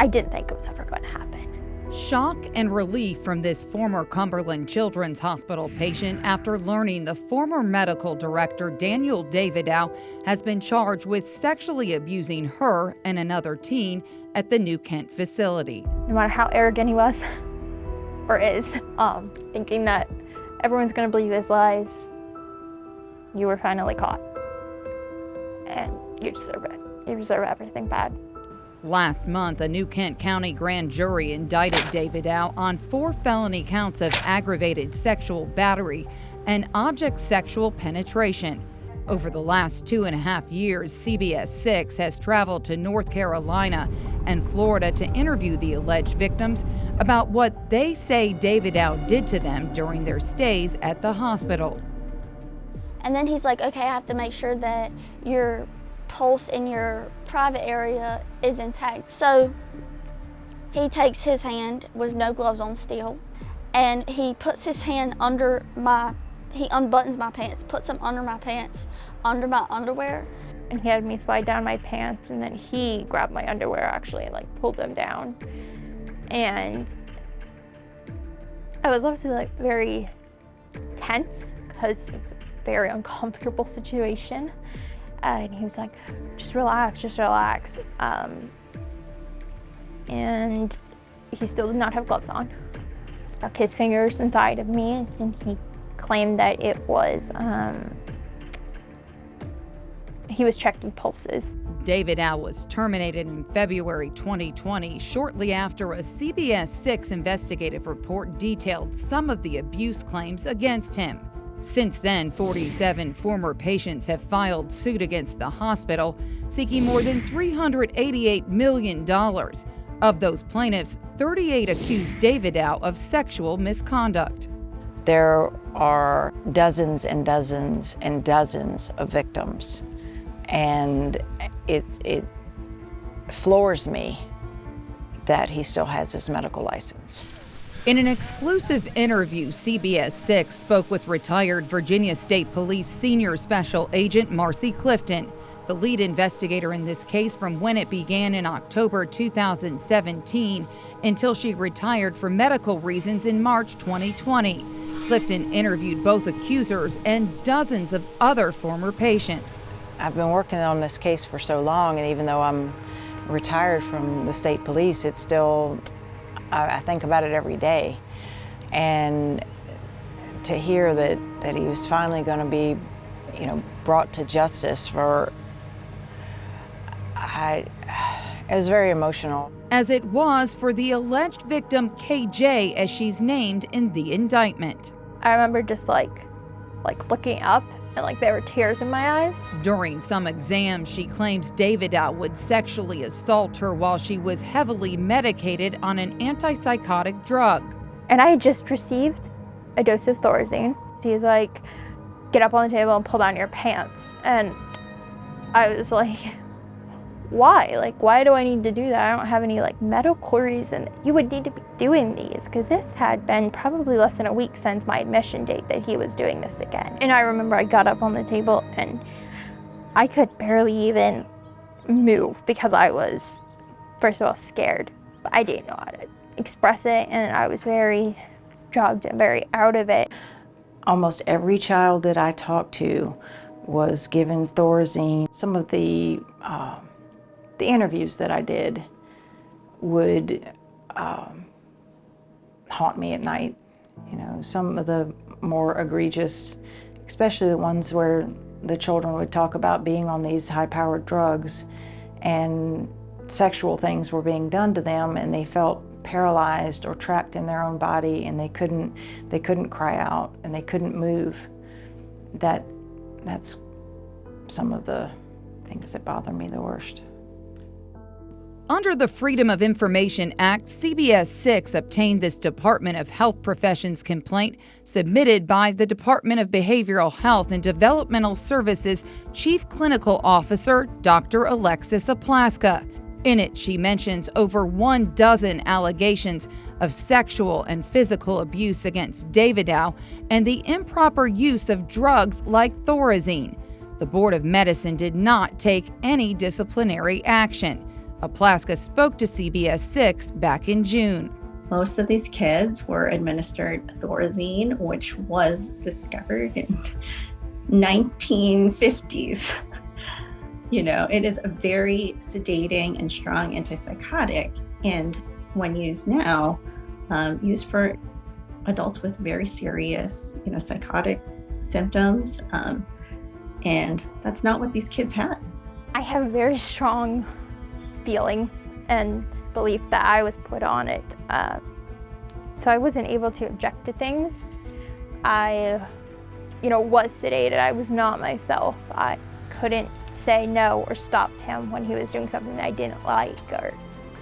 I didn't think it was ever going to happen. Shock and relief from this former Cumberland Children's Hospital patient after learning the former medical director, Daniel Davidow, has been charged with sexually abusing her and another teen at the New Kent facility. No matter how arrogant he was, or is, thinking that everyone's going to believe his lies, you were finally caught. And you deserve it. You deserve everything bad. Last month, a New Kent County grand jury indicted Davidow on 4 felony counts of aggravated sexual battery and object sexual penetration. Over the last 2.5 years, CBS 6 has traveled to North Carolina and Florida to interview the alleged victims about what they say Davidow did to them during their stays at the hospital. And then he's like, okay, I have to make sure that your pulse in your private area is intact. So he takes his hand with no gloves on still, and he puts his hand under he unbuttons my pants, puts them under my pants, under my underwear. And he had me slide down my pants, and then he grabbed my underwear actually and pulled them down. And I was obviously very tense because it's a very uncomfortable situation. And he was like, just relax, just relax. And he still did not have gloves on. Stuck his fingers inside of me, and he claimed that it was, he was checking pulses. Davidow was terminated in February 2020, shortly after a CBS 6 investigative report detailed some of the abuse claims against him. Since then, 47 former patients have filed suit against the hospital, seeking more than $388 million. Of those plaintiffs, 38 accused Davidow of sexual misconduct. There are dozens and dozens and dozens of victims, and it floors me that he still has his medical license. In an exclusive interview, CBS 6 spoke with retired Virginia State Police Senior Special Agent Marcy Clifton, the lead investigator in this case from when it began in October 2017 until she retired for medical reasons in March 2020. Clifton interviewed both accusers and dozens of other former patients. I've been working on this case for so long, and even though I'm retired from the state police, it's still, I think about it every day. And to hear that he was finally going to be, brought to justice it was very emotional. As it was for the alleged victim KJ, as she's named in the indictment. I remember just looking up, and there were tears in my eyes. During some exams, she claims Davidow would sexually assault her while she was heavily medicated on an antipsychotic drug. And I had just received a dose of Thorazine. So he was like, get up on the table and pull down your pants. And I was like, why? Why do I need to do that? I don't have any medical reason that you would need to be doing these, because this had been probably less than a week since my admission date that he was doing this again. And I remember I got up on the table and I could barely even move because I was, first of all, scared, but I didn't know how to express it, and I was very drugged and very out of it. Almost every child that I talked to was given Thorazine. Some of the interviews that I did would haunt me at night. Some of the more egregious, especially the ones where the children would talk about being on these high-powered drugs and sexual things were being done to them, and they felt paralyzed or trapped in their own body, and they couldn't cry out and they couldn't move. That's some of the things that bother me the worst. Under the Freedom of Information Act, CBS 6 obtained this Department of Health Professions complaint submitted by the Department of Behavioral Health and Developmental Services Chief Clinical Officer, Dr. Alexis Aplaska. In it, she mentions over 12 allegations of sexual and physical abuse against Davidow and the improper use of drugs like Thorazine. The Board of Medicine did not take any disciplinary action. Aplaska spoke to CBS 6 back in June. Most of these kids were administered Thorazine, which was discovered in 1950s. You know, it is a very sedating and strong antipsychotic, and when used now, used for adults with very serious, psychotic symptoms, and that's not what these kids had. I have a very strong feeling and belief that I was put on it, so I wasn't able to object to things. I, was sedated. I was not myself. I couldn't say no or stop him when he was doing something that I didn't like. Or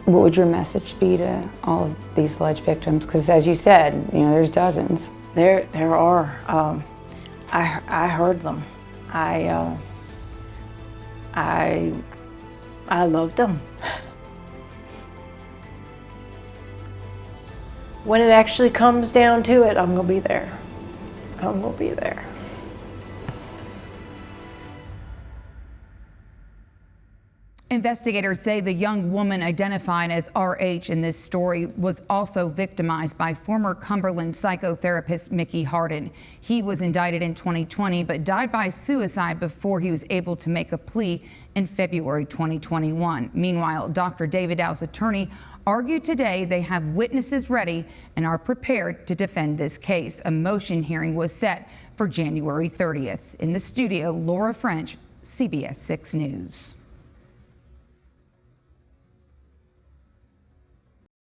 what would your message be to all of these alleged victims? Because as you said, there's dozens. There are. I heard them. I loved them. When it actually comes down to it, I'm gonna be there. I'm gonna be there. Investigators say the young woman identified as RH in this story was also victimized by former Cumberland psychotherapist Mickey Hardin. He was indicted in 2020 but died by suicide before he was able to make a plea in February 2021. Meanwhile, Dr. Davidow's attorney argued today they have witnesses ready and are prepared to defend this case. A motion hearing was set for January 30th. In the studio, Laura French, CBS 6 News.